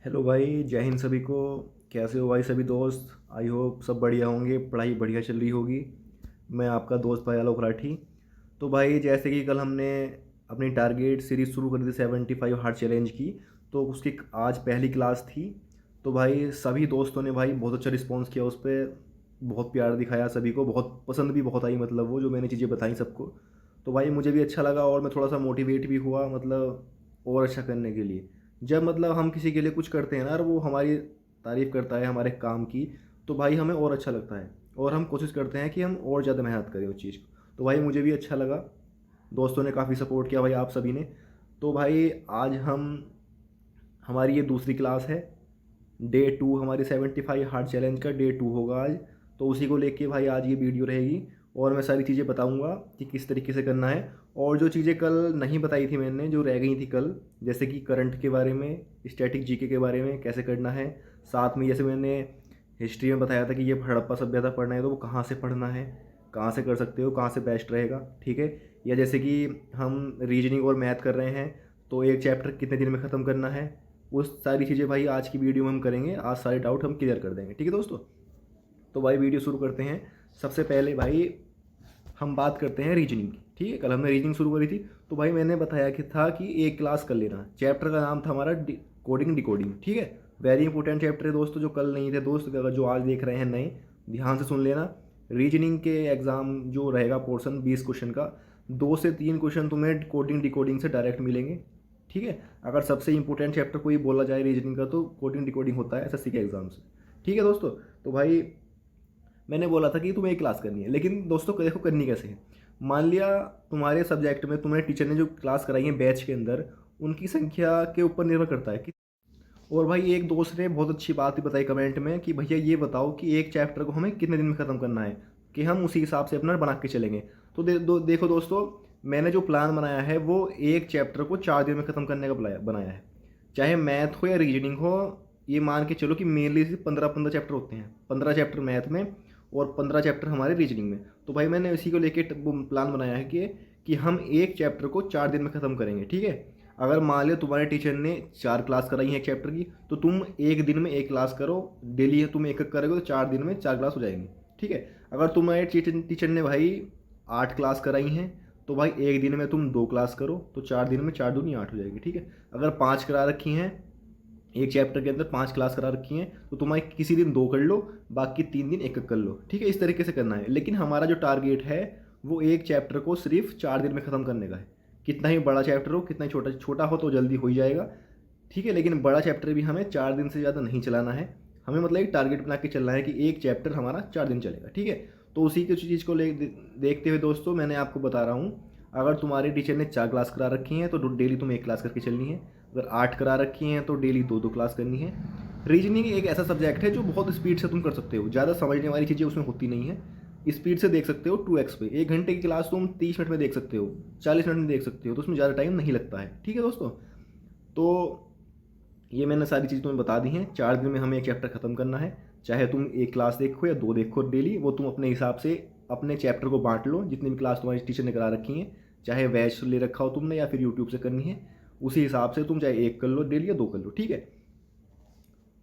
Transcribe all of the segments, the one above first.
Hello भाई, जय हिंद सभी को। कैसे हो भाई सभी दोस्त? आई होप सब बढ़िया होंगे, पढ़ाई बढ़िया चल रही होगी। मैं आपका दोस्त भाई आलोक राठी। तो भाई जैसे कि कल हमने अपनी टारगेट सीरीज़ शुरू करी थी 75 हार्ड चैलेंज की। तो उसकी आज पहली क्लास थी। तो भाई सभी दोस्तों ने भाई बहुत अच्छा रिस्पॉन्स किया उस पर। बहुत प्यार दिखाया सभी को, बहुत पसंद भी बहुत आई, मतलब वो जो मैंने चीज़ें बताई सबको। तो भाई मुझे भी अच्छा लगा और मैं थोड़ा सा मोटिवेट भी हुआ, मतलब और अच्छा करने के लिए। जब मतलब हम किसी के लिए कुछ करते हैं ना और वो हमारी तारीफ़ करता है हमारे काम की, तो भाई हमें और अच्छा लगता है और हम कोशिश करते हैं कि हम और ज़्यादा मेहनत करें उस चीज़ को। तो भाई मुझे भी अच्छा लगा, दोस्तों ने काफ़ी सपोर्ट किया भाई, आप सभी ने। तो भाई आज हम हमारी ये दूसरी क्लास है। डे टू हमारी 75 हार्ड चैलेंज का डे टू होगा आज। तो उसी को लेके भाई आज ये वीडियो रहेगी और मैं सारी चीज़ें बताऊंगा कि किस तरीके से करना है। और जो चीज़ें कल नहीं बताई थी मैंने, जो रह गई थी कल, जैसे कि करंट के बारे में, स्टैटिक जीके के बारे में कैसे करना है। साथ में जैसे मैंने हिस्ट्री में बताया था कि ये हड़प्पा सभ्यता पढ़ना है तो वो कहाँ से पढ़ना है, कहाँ से कर सकते हो, कहाँ से बेस्ट रहेगा, ठीक है। या जैसे कि हम रीजनिंग और मैथ कर रहे हैं, तो एक चैप्टर कितने दिन में ख़त्म करना है। वो सारी चीज़ें भाई आज की वीडियो में हम करेंगे, आज सारे डाउट हम क्लियर कर देंगे, ठीक है दोस्तों। तो भाई वीडियो शुरू करते हैं। सबसे पहले भाई हम बात करते हैं रीजनिंग की, ठीक है। कल हमने रीजनिंग शुरू करी थी। तो भाई मैंने बताया कि था कि एक क्लास कर लेना। चैप्टर का नाम था हमारा कोडिंग डिकोडिंग, ठीक है। वेरी इंपॉर्टेंट चैप्टर है दोस्तों, जो कल नहीं थे दोस्त, अगर जो आज देख रहे हैं नए, ध्यान से सुन लेना। रीजनिंग के एग्ज़ाम जो रहेगा पोर्शन 20 क्वेश्चन का, 2 से 3 क्वेश्चन तुम्हें कोडिंग डिकोडिंग से डायरेक्ट मिलेंगे, ठीक है। अगर सबसे इंपॉर्टेंट चैप्टर कोई बोला जाए रीजनिंग का तो कोडिंग डिकोडिंग होता है एसएससी के एग्ज़ाम से, ठीक है दोस्तों। तो भाई मैंने बोला था कि तुम्हें एक क्लास करनी है, लेकिन दोस्तों देखो करनी कैसे है। मान लिया तुम्हारे सब्जेक्ट में तुम्हारे टीचर ने जो क्लास कराई है बैच के अंदर, उनकी संख्या के ऊपर निर्भर करता है कि। और भाई एक दोस्त ने बहुत अच्छी बात भी बताई कमेंट में कि भैया ये बताओ कि एक चैप्टर को हमें कितने दिन में ख़त्म करना है, कि हम उसी हिसाब से अपना बना के चलेंगे। तो देखो दोस्तों, मैंने जो प्लान बनाया है वो एक चैप्टर को 4 दिन में ख़त्म करने का बनाया है। चाहे मैथ हो या रीजनिंग हो, ये मान के चलो कि मेनली सिर्फ 15-15 चैप्टर होते हैं, 15 चैप्टर मैथ में और 15 चैप्टर हमारे रीजनिंग में। तो भाई मैंने इसी को लेके प्लान बनाया है कि हम एक चैप्टर को 4 दिन में ख़त्म करेंगे, ठीक है। अगर मान लो तुम्हारे टीचर ने 4 क्लास कराई है एक चैप्टर की, तो तुम एक दिन में एक क्लास करो। डेली तुम एक एक करोगे तो 4 दिन में 4 क्लास हो जाएंगी, ठीक है। अगर तुम्हारे टीचर ने भाई 8 क्लास कराई हैं, तो भाई एक दिन में तुम 2 क्लास करो तो 4 दिन में 4 दूनी 8 हो जाएगी, ठीक है। अगर 5 करा रखी हैं, एक चैप्टर के अंदर 5 क्लास करा रखी हैं, तो तुम्हारी किसी दिन 2 कर लो, बाकी 3 दिन एक एक कर लो, ठीक है। इस तरीके से करना है। लेकिन हमारा जो टारगेट है वो एक चैप्टर को सिर्फ 4 दिन में ख़त्म करने का है। कितना ही बड़ा चैप्टर हो, कितना ही छोटा छोटा हो तो जल्दी हो ही जाएगा, ठीक है। लेकिन बड़ा चैप्टर भी हमें 4 दिन से ज़्यादा नहीं चलाना है। हमें मतलब एक टारगेट बना के चलना है कि एक चैप्टर हमारा 4 दिन चलेगा, ठीक है। तो उसी की चीज़ को देखते हुए दोस्तों मैंने आपको बता रहा हूँ। अगर तुम्हारे टीचर ने 4 क्लास करा रखी हैं तो डेली तुम एक क्लास करके चलनी है। अगर 8 करा रखी हैं तो डेली 2-2 क्लास करनी है। रीजनिंग एक ऐसा सब्जेक्ट है जो बहुत स्पीड से तुम कर सकते हो, ज़्यादा समझने वाली चीज़ें उसमें होती नहीं है। स्पीड से देख सकते हो 2x पे। 1 घंटे की क्लास तुम 30 मिनट में देख सकते हो, 40 मिनट में देख सकते हो, तो उसमें ज़्यादा टाइम नहीं लगता है, ठीक है दोस्तों। तो ये मैंने सारी चीज़ तुम्हें बता दी हैं। 4 दिन में हमें एक चैप्टर ख़त्म करना है। चाहे तुम एक क्लास देखो या 2 देखो डेली, वो तुम अपने हिसाब से अपने चैप्टर को बांट लो, जितनी भी क्लास तुम्हारी टीचर ने करा रखी हैं। चाहे बैच ले रखा हो तुमने या फिर यूट्यूब से करनी है, उसी हिसाब से तुम चाहे एक कर लो डेली या 2 कर लो, ठीक है।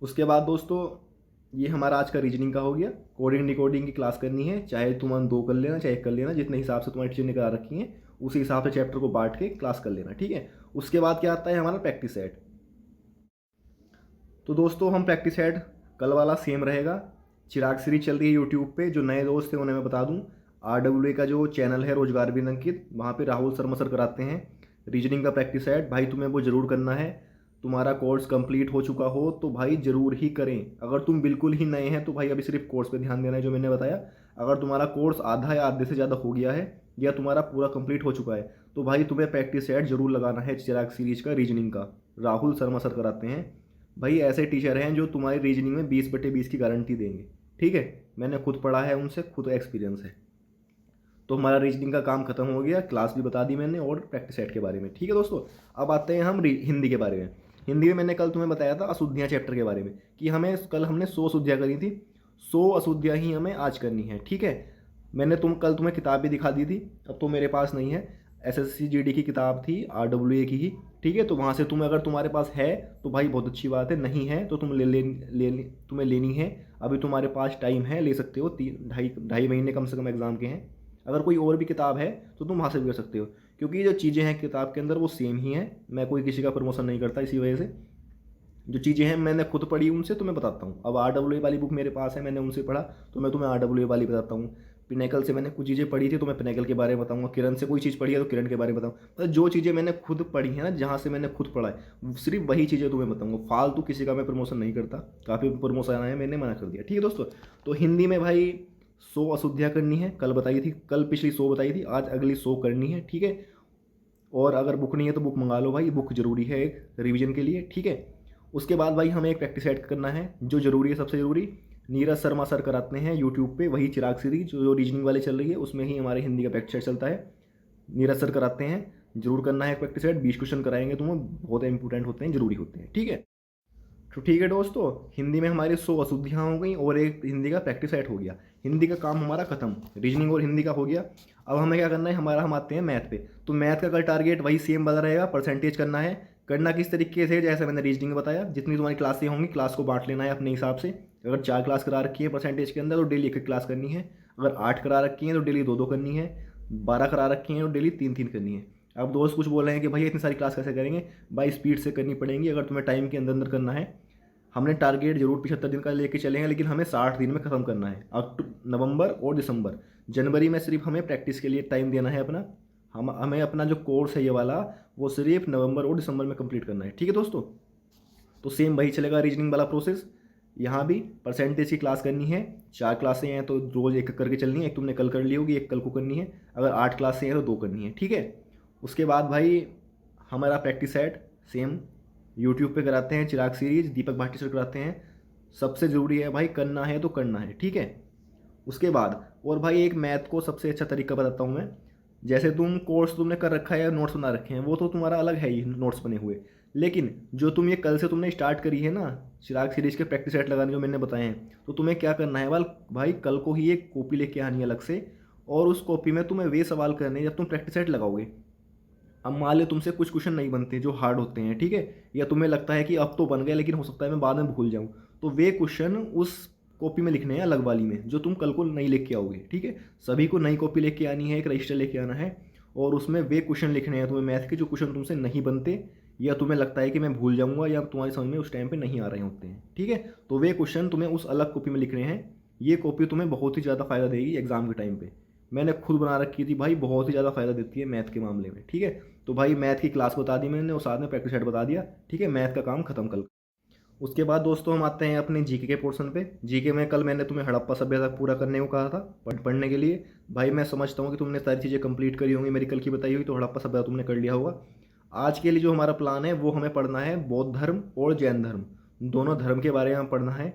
उसके बाद दोस्तों ये हमारा आज का रीजनिंग का हो गया। कोडिंग डिकोडिंग की क्लास करनी है, चाहे तुम 2 कर लेना चाहे 1 कर लेना, जितने हिसाब से तुम्हारी टीचर ने करा रखी है उसी हिसाब से चैप्टर को बांट के क्लास कर लेना, ठीक है। उसके बाद क्या आता है हमारा प्रैक्टिस सेट। तो दोस्तों हम प्रैक्टिस हेड कल वाला सेम रहेगा। चिराग सीरीज चल रही है यूट्यूब पे, जो नए दोस्त हैं उन्हें मैं बता दूं, RWA का जो चैनल है रोजगार बिन अंकित, वहाँ पे राहुल शर्मा सर कराते हैं रीजनिंग का प्रैक्टिस हेड। भाई तुम्हें वो ज़रूर करना है। तुम्हारा कोर्स कंप्लीट हो चुका हो तो भाई ज़रूर ही करें। अगर तुम बिल्कुल ही नए हैं तो भाई अभी सिर्फ कोर्स पे ध्यान देना है जो मैंने बताया। अगर तुम्हारा कोर्स आधा या आधे से ज़्यादा हो गया है या तुम्हारा पूरा कंप्लीट हो चुका है, तो भाई तुम्हें प्रैक्टिस सेट जरूर लगाना है चिराग सीरीज का रीजनिंग का। राहुल शर्मा सर कराते हैं भाई, ऐसे टीचर हैं जो तुम्हारी रीजनिंग में 20/20 की गारंटी देंगे, ठीक है। मैंने खुद पढ़ा है उनसे, खुद एक्सपीरियंस है। तो हमारा रीजनिंग का काम खत्म हो गया, क्लास भी बता दी मैंने और प्रैक्टिस सेट के बारे में, ठीक है दोस्तों। अब आते हैं हम हिंदी के बारे में। हिंदी में मैंने कल तुम्हें बताया था अशुद्धियाँ चैप्टर के बारे में, कि हमें कल हमने 100 अशुद्धियाँ करी थी। 100 अशुद्धियाँ ही हमें आज करनी है, ठीक है। मैंने कल तुम्हें किताब भी दिखा दी थी, अब तो मेरे पास नहीं है। एसएससी जीडी की किताब थी RWA की ही, ठीक है। तो वहाँ से तुम्हें, अगर तुम्हारे पास है तो भाई बहुत अच्छी बात है, नहीं है तो तुम तुम्हें लेनी है। अभी तुम्हारे पास टाइम है, ले सकते हो। 2.5 महीने कम से कम एग्ज़ाम के हैं। अगर कोई और भी किताब है तो तुम वहाँ से भी कर सकते हो, क्योंकि जो चीज़ें हैं किताब के अंदर वो सेम ही हैं। मैं कोई किसी का प्रमोशन नहीं करता, इसी वजह से जो चीज़ें हैं मैंने खुद पढ़ी उनसे तो मैं बताता हूँ। अब RWA वाली बुक मेरे पास है, मैंने उनसे पढ़ा तो मैं तुम्हें RWA वाली बताता हूँ। पिनेकल से मैंने कुछ चीज़ें पढ़ी थी तो मैं पिनेकल के बारे में बताऊँगा। किरण से कोई चीज़ पढ़ी है तो किरण के बारे में बताऊँ। मतलब जो चीज़ें मैंने खुद पढ़ी है ना, जहाँ से मैंने खुद पढ़ा है, सिर्फ वही चीज़ें तुम्हें बताऊँगा। फालतू किसी का मैं प्रमोशन नहीं करता। काफ़ी प्रमोशन आया है, मैंने मना कर दिया, ठीक है दोस्तों। तो हिंदी में भाई 100 अशुद्धियाँ करनी है, कल बताई थी, कल पिछली 100 बताई थी, आज अगली 100 करनी है, ठीक है। और अगर बुक नहीं है तो बुक मंगा लो भाई, बुक जरूरी है एक रिवीजन के लिए, ठीक है। उसके बाद भाई हमें एक प्रैक्टिस सेट करना है जो ज़रूरी है, सबसे ज़रूरी। नीरज शर्मा सर कराते हैं यूट्यूब पे, वही चिराग सीरीज जो रीजनिंग वाले चल रही है, उसमें ही हमारे हिंदी का प्रैक्टिस सेट चलता है। नीरज सर कराते हैं, जरूर करना है प्रैक्टिस सेट। 20 क्वेश्चन कराएंगे तुम्हें, बहुत इंपॉर्टेंट होते हैं, जरूरी होते हैं, ठीक है। तो ठीक है दोस्तों, हिंदी में हमारी 100 अशुद्धियाँ हो गई और एक हिंदी का प्रैक्टिस सेट हो गया। हिंदी का काम हमारा खत्म, रीजनिंग और हिंदी का हो गया। अब हमें क्या करना है, हम आते हैं मैथ पे। तो मैथ का कल टारगेट वही सेम बना रहेगा, परसेंटेज करना है। करना किस तरीके से, जैसे मैंने रीजनिंग में बताया, जितनी तुम्हारी क्लासें होंगी क्लास को बांट लेना है अपने हिसाब से। अगर 4 क्लास करा रखी है परसेंटेज के अंदर तो डेली 1 क्लास करनी है। अगर 8 करा रखी है तो डेली 2 करनी है। 12 करा रखी हैं तो डेली 3 करनी है। अब दोस्त कुछ बोल रहे हैं कि भैया इतनी सारी क्लास कैसे करेंगे। भाई स्पीड से करनी पड़ेंगी, अगर तुम्हें टाइम के अंदर अंदर करना है। हमने टारगेट जरूर 75 दिन का लेके चलेंगे, लेकिन हमें 60 दिन में ख़त्म करना है। नवंबर और दिसंबर, जनवरी में सिर्फ हमें प्रैक्टिस के लिए टाइम देना है अपना। हमें अपना जो कोर्स है ये वाला, वो सिर्फ नवंबर और दिसंबर में कंप्लीट करना है, ठीक है दोस्तों। तो सेम वही चलेगा रीजनिंग वाला प्रोसेस। यहाँ भी परसेंटेज की क्लास करनी है। 4 क्लासें हैं तो रोज़ एक करके चलनी है। एक तुमने कल कर ली होगी, एक कल को करनी है। अगर 8 क्लासें हैं तो 2 करनी है, ठीक है। उसके बाद भाई हमारा प्रैक्टिस सेट सेम यूट्यूब पे कराते हैं, चिराग सीरीज, दीपक भाटी सर कराते हैं। सबसे ज़रूरी है भाई, करना है तो करना है, ठीक है। उसके बाद और भाई एक मैथ को सबसे अच्छा तरीका बताता हूँ मैं। जैसे तुम कोर्स तुमने कर रखा है या नोट्स बना रखे हैं, वो तो तुम्हारा अलग है ही, नोट्स बने हुए। लेकिन जो तुम ये कल से तुमने स्टार्ट करी है ना, चिराग सीरीज के प्रैक्टिस सेट लगाने जो मैंने बताए हैं, तो तुम्हें क्या करना है भाई, कल को ही एक कॉपी लेके आनी है अलग से। और उस कॉपी में तुम्हें वे सवाल करने हैं जब तुम प्रैक्टिस सेट लगाओगे। अब मान लो तुमसे कुछ क्वेश्चन नहीं बनते जो हार्ड होते हैं, ठीक है, या तुम्हें लगता है कि अब तो बन गए लेकिन हो सकता है मैं बाद में भूल जाऊँ, तो वे क्वेश्चन उस कॉपी में लिखने हैं अलग वाली में, जो तुम कल को नहीं लेके आओगे, ठीक है। सभी को नई कॉपी लेके आनी है, एक रजिस्टर लेके आना है, और उसमें वे क्वेश्चन लिखने हैं तुम्हें मैथ के जो क्वेश्चन तुमसे नहीं बनते, या तुम्हें लगता है कि मैं भूल जाऊंगा, या तुम्हारी समझ में उस टाइम पे नहीं आ रहे होते हैं, ठीक है। तो वे क्वेश्चन तुम्हें उस अलग कॉपी में लिखने हैं। ये कॉपी तुम्हें बहुत ही ज़्यादा फायदा देगी एग्जाम के टाइम पे। मैंने खुद बना रखी थी भाई, बहुत ही ज़्यादा फायदा देती है मैथ के मामले में, ठीक है। तो भाई मैथ की क्लास बता दी मैंने और साथ में प्रैक्टिस सेट बता दिया, ठीक है। मैथ का काम खत्म कल। उसके बाद दोस्तों हम आते हैं अपने जीके के पोर्शन पे। जीके में कल मैंने तुम्हें हड़प्पा सभ्यता पूरा करने को कहा था पढ़ने के लिए। भाई मैं समझता हूँ कि तुमने सारी चीज़ें कंप्लीट करी होंगी मेरी कल की बताई हुई, तो हड़प्पा सभ्यता तुमने कर लिया होगा। आज के लिए जो हमारा प्लान है वो हमें पढ़ना है बौद्ध धर्म और जैन धर्म, दोनों धर्म के बारे में पढ़ना है।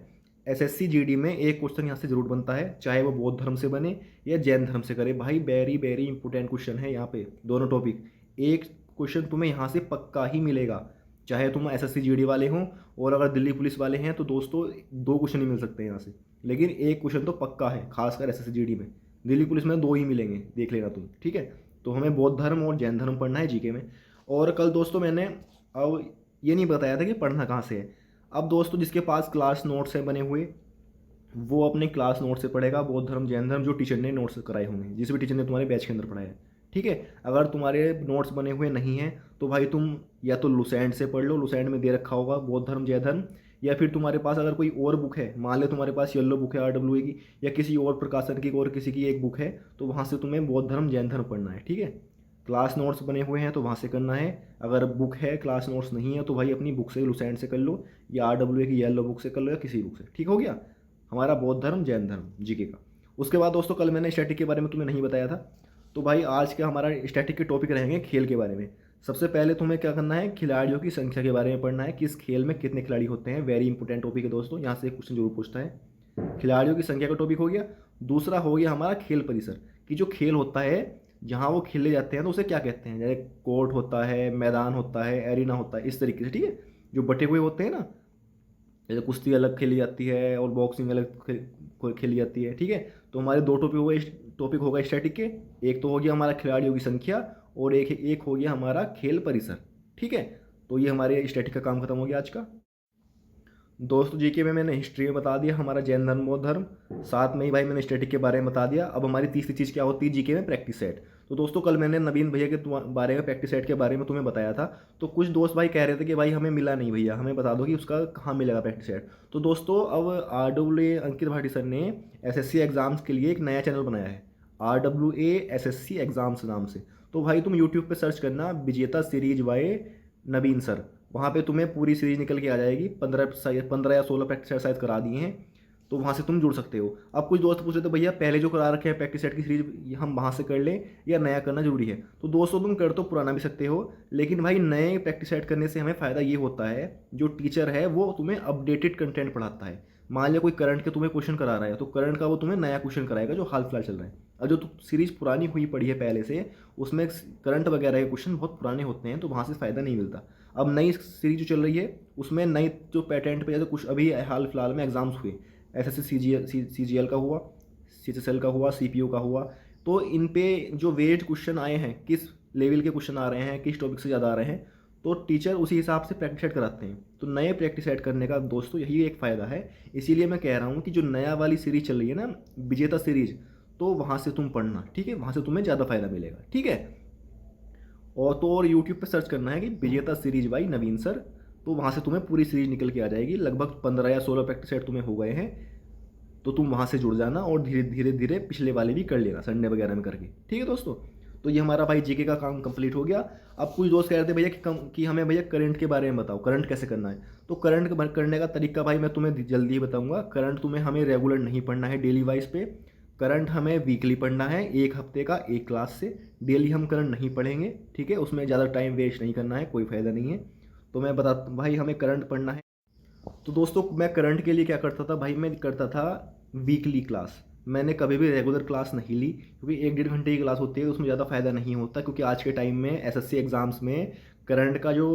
एसएससी जीडी में एक क्वेश्चन यहाँ से जरूर बनता है, चाहे वो बौद्ध धर्म से बने या जैन धर्म से करे। भाई वेरी वेरी इंपॉर्टेंट क्वेश्चन है यहाँ पे, दोनों टॉपिक। एक क्वेश्चन तुम्हें यहाँ से पक्का ही मिलेगा, चाहे तुम एसएससी जीडी वाले हों, और अगर दिल्ली पुलिस वाले हैं तो दोस्तों 2 क्वेश्चन ही मिल सकते हैं यहाँ से, लेकिन एक क्वेश्चन तो पक्का है, खासकर एसएससी जीडी में। दिल्ली पुलिस में 2 ही मिलेंगे, देख लेना तुम, ठीक है। तो हमें बौद्ध धर्म और जैन धर्म पढ़ना है जीके में। और कल दोस्तों मैंने अब ये नहीं बताया था कि पढ़ना कहाँ से है। अब दोस्तों जिसके पास क्लास नोट्स हैं बने हुए, वो अपने क्लास नोट से पढ़ेगा बौद्ध धर्म जैन धर्म, जो टीचर ने नोट्स कराए होंगे, जिस भी टीचर ने तुम्हारे बैच के अंदर पढ़ाया है, ठीक है। अगर तुम्हारे नोट्स बने हुए नहीं हैं तो भाई तुम या तो लुसेंट से पढ़ लो, लुसेंट में दे रखा होगा बौद्ध धर्म जैन धर्म। या फिर तुम्हारे पास अगर कोई और बुक है, मान लो तुम्हारे पास येलो बुक है RWA की, या किसी और प्रकाशन की और किसी की एक बुक है, तो वहाँ से तुम्हें बौद्ध धर्म जैन धर्म पढ़ना है, ठीक है। क्लास नोट्स बने हुए हैं तो वहाँ से करना है। अगर बुक है, क्लास नोट्स नहीं है, तो भाई अपनी बुक से लुसेंट से कर लो, या RWA की येलो बुक से कर लो, या किसी बुक से, ठीक हो गया हमारा बौद्ध धर्म जैन धर्म जीके का। उसके बाद दोस्तों कल मैंने स्टैटिक के बारे में तुम्हें नहीं बताया था, तो भाई आज का हमारा स्टैटिक के टॉपिक रहेंगे खेल के बारे में। सबसे पहले तुम्हें क्या करना है, खिलाड़ियों की संख्या के बारे में पढ़ना है, किस खेल में कितने खिलाड़ी होते हैं। वेरी इंपॉर्टेंट टॉपिक है दोस्तों, यहाँ से एक क्वेश्चन जरूर पूछता है। खिलाड़ियों की संख्या का टॉपिक हो गया। दूसरा हो गया हमारा खेल परिसर, कि जो खेल होता है जहाँ वो खेले जाते हैं तो उसे क्या कहते हैं। जैसे कोर्ट होता है, मैदान होता है, एरिना होता है, इस तरीके से, ठीक है। जो बटे हुए होते हैं ना, जैसे कुश्ती अलग खेली जाती है और बॉक्सिंग अलग खेली जाती है, ठीक है। तो हमारे 2 टॉपिक हो गए स्टैटिक के। एक तो हो गया हमारा खिलाड़ियों की संख्या, और एक एक हो गया हमारा खेल परिसर। ठीक है, तो ये हमारे स्टैटिक का काम खत्म हो गया आज का। दोस्तों जीके में मैंने हिस्ट्री में बता दिया हमारा जैन धर्म बौद्ध धर्म, साथ में ही भाई मैंने स्टैटिक के बारे में बता दिया। अब हमारी तीसरी चीज़ क्या होती है जीके में, प्रैक्टिस सेट। तो दोस्तों कल मैंने नवीन भैया के बारे में, प्रैक्टिस सेट के बारे में तुम्हें बताया था। तो कुछ दोस्त भाई कह रहे थे कि भाई हमें मिला नहीं भैया, हमें बता दो कि उसका कहाँ मिलेगा प्रैक्टिस सेट। तो दोस्तों अब RWA अंकित भाटी सर ने SSC एग्ज़ाम्स के लिए एक नया चैनल बनाया है, RWA SSC एग्ज़ाम्स नाम से। तो भाई तुम यूट्यूब पर सर्च करना विजेता सीरीज बाय नवीन सर, वहाँ पे तुम्हें पूरी सीरीज निकल के आ जाएगी। 15 या 16 प्रैक्टिस सेट शायद करा दिए हैं, तो वहाँ से तुम जुड़ सकते हो। अब कुछ दोस्त पूछ रहे थे भैया पहले जो करा रखे हैं प्रैक्टिस सेट की सीरीज हम वहाँ से कर लें या नया करना जरूरी है। तो दोस्तों तुम कर तो पुराना भी सकते हो, लेकिन भाई नए प्रैक्टिस सेट करने से हमें फ़ायदा ये होता है, जो टीचर है वो तुम्हें अपडेटेड कंटेंट पढ़ाता है। मान लिया कोई करंट के तुम्हें क्वेश्चन करा रहा है, तो करंट का वो तुम्हें नया क्वेश्चन कराएगा जो हाल फिलहाल चल रहा है। और जो सीरीज पुरानी हुई पड़ी है पहले से, उसमें करंट वगैरह के क्वेश्चन बहुत पुराने होते हैं, तो वहाँ से फ़ायदा नहीं मिलता। अब नई सीरीज जो चल रही है उसमें नई जो पैटेंट पे, जैसे कुछ अभी हाल फिलहाल में एग्जाम्स हुए, SSC CGL का हुआ, CHSL का हुआ, CPU का हुआ, तो इन पे जो वेट क्वेश्चन आए हैं, किस लेवल के क्वेश्चन आ रहे हैं, किस टॉपिक से ज़्यादा आ रहे हैं, तो टीचर उसी हिसाब से प्रैक्टिस सेट कराते हैं। तो नए प्रैक्टिस सेट करने का दोस्तों यही एक फ़ायदा है। इसीलिए मैं कह रहा हूँ कि जो नया वाली सीरीज चल रही है ना, विजेता सीरीज, तो वहाँ से तुम पढ़ना, ठीक है, वहाँ से तुम्हें ज़्यादा फ़ायदा मिलेगा। ठीक है, और यूट्यूब पे सर्च करना है कि विजेता सीरीज बाई नवीन सर, तो वहाँ से तुम्हें पूरी सीरीज निकल के आ जाएगी। लगभग 15 या 16 प्रैक्टिस सेट तुम्हें हो गए हैं, तो तुम वहाँ से जुड़ जाना और धीरे धीरे धीरे पिछले वाले भी कर लेना संडे वगैरह में करके। ठीक है दोस्तों, तो ये हमारा भाई जीके का काम कंप्लीट हो गया। अब कुछ दोस्त कह रहे थे भैया कि हमें भैया करंट के बारे में बताओ, करंट कैसे करना है। तो करंट करने का तरीका भाई मैं तुम्हें जल्दी ही बताऊंगा। करंट तुम्हें हमें रेगुलर नहीं पढ़ना है डेली वाइज पे, करंट हमें वीकली पढ़ना है, एक हफ्ते का एक क्लास से। डेली हम करंट नहीं पढ़ेंगे, ठीक है, उसमें ज़्यादा टाइम वेस्ट नहीं करना है, कोई फ़ायदा नहीं है। तो मैं बता भाई हमें करंट पढ़ना है। तो दोस्तों मैं करंट के लिए क्या करता था भाई, मैं करता था वीकली क्लास। मैंने कभी भी रेगुलर क्लास नहीं ली, क्योंकि 1-1.5 घंटे की क्लास होती है, उसमें ज़्यादा फ़ायदा नहीं होता। क्योंकि आज के टाइम में SSC एग्ज़ाम्स में करंट का जो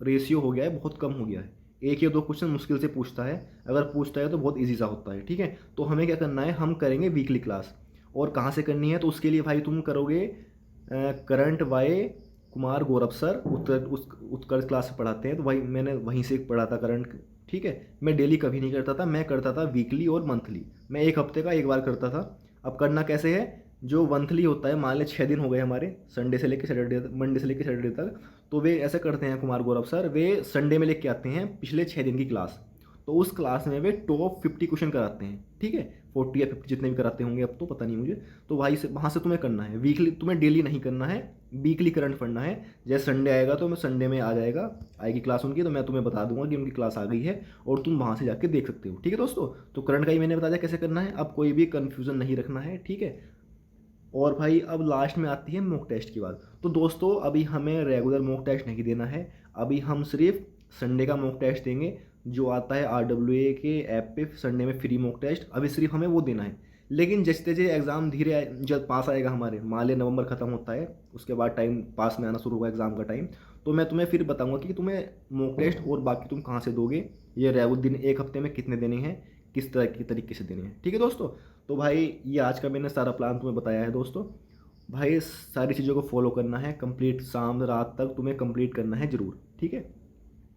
रेशियो हो गया है बहुत कम हो गया है। एक या दो क्वेश्चन मुश्किल से पूछता है, अगर पूछता है तो बहुत ईजी सा होता है। ठीक है, तो हमें क्या करना है, हम करेंगे वीकली क्लास। और कहाँ से करनी है, तो उसके लिए भाई तुम करोगे current by Kumar Gaurav sir, Utkarsh class से पढ़ाते हैं, तो भाई मैंने वहीं से पढ़ा था करंट। ठीक है, मैं डेली कभी नहीं करता था, मैं करता था वीकली और मंथली। मैं एक हफ्ते का एक बार करता था। अब करना कैसे है, जो मंथली होता है, मान लें 6 दिन हो गए हमारे, संडे से लेकर सैटरडे तक, मंडे से लेकर सैटरडे तक, तो वे ऐसे करते हैं कुमार गौरव सर, वे संडे में लेके आते हैं पिछले 6 दिन की क्लास। तो उस क्लास में वे टॉप 50 क्वेश्चन कराते हैं। ठीक है, 40 या 50 जितने भी कराते होंगे, अब तो पता नहीं मुझे। तो भाई से वहाँ से तुम्हें करना है वीकली, तुम्हें डेली नहीं करना है, वीकली करंट पढ़ना है। जैसे संडे आएगा तो मैं संडे में आएगी क्लास उनकी, तो मैं तुम्हें बता दूंगा कि उनकी क्लास आ गई है, और तुम वहाँ से जाके देख सकते हो। ठीक है दोस्तों, तो करंट का ही मैंने बता दिया कैसे करना है, अब कोई भी कन्फ्यूज़न नहीं रखना है। ठीक है, और भाई अब लास्ट में आती है मॉक टेस्ट की बात। तो दोस्तों अभी हमें रेगुलर मॉक टेस्ट नहीं देना है, अभी हम सिर्फ संडे का मॉक टेस्ट देंगे, जो आता है RWA के ऐप पे संडे में फ्री मॉक टेस्ट, अभी सिर्फ हमें वो देना है। लेकिन जैसे जैसे एग्ज़ाम धीरे जब पास आएगा हमारे, मान लें नवंबर ख़त्म होता है, उसके बाद टाइम पास में आना शुरू होगा एग्ज़ाम का टाइम, तो मैं तुम्हें फिर बताऊंगा कि तुम्हें मॉक टेस्ट और बाकी तुम कहाँ से दोगे, ये रेगुलर दिन एक हफ्ते में कितने देने हैं, किस तरह की तरीके से देने हैं। ठीक है दोस्तों, तो भाई ये आज का मैंने सारा प्लान तुम्हें बताया है दोस्तों। भाई सारी चीज़ों को फॉलो करना है, कंप्लीट शाम रात तक तुम्हें कंप्लीट करना है ज़रूर। ठीक है,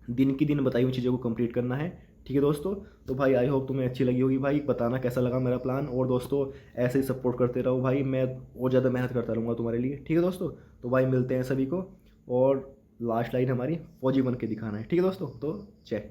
दिन की दिन बताई हुई चीज़ों को कंप्लीट करना है। ठीक है दोस्तों, तो भाई आई होप तुम्हें अच्छी लगी होगी। भाई बताना कैसा लगा मेरा प्लान, और दोस्तों ऐसे ही सपोर्ट करते रहो भाई, मैं और ज़्यादा मेहनत करता रहूँगा तुम्हारे लिए। ठीक है दोस्तों, तो भाई मिलते हैं सभी को, और लास्ट लाइन हमारी फौजी बन के दिखाना है। ठीक है दोस्तों, तो जय।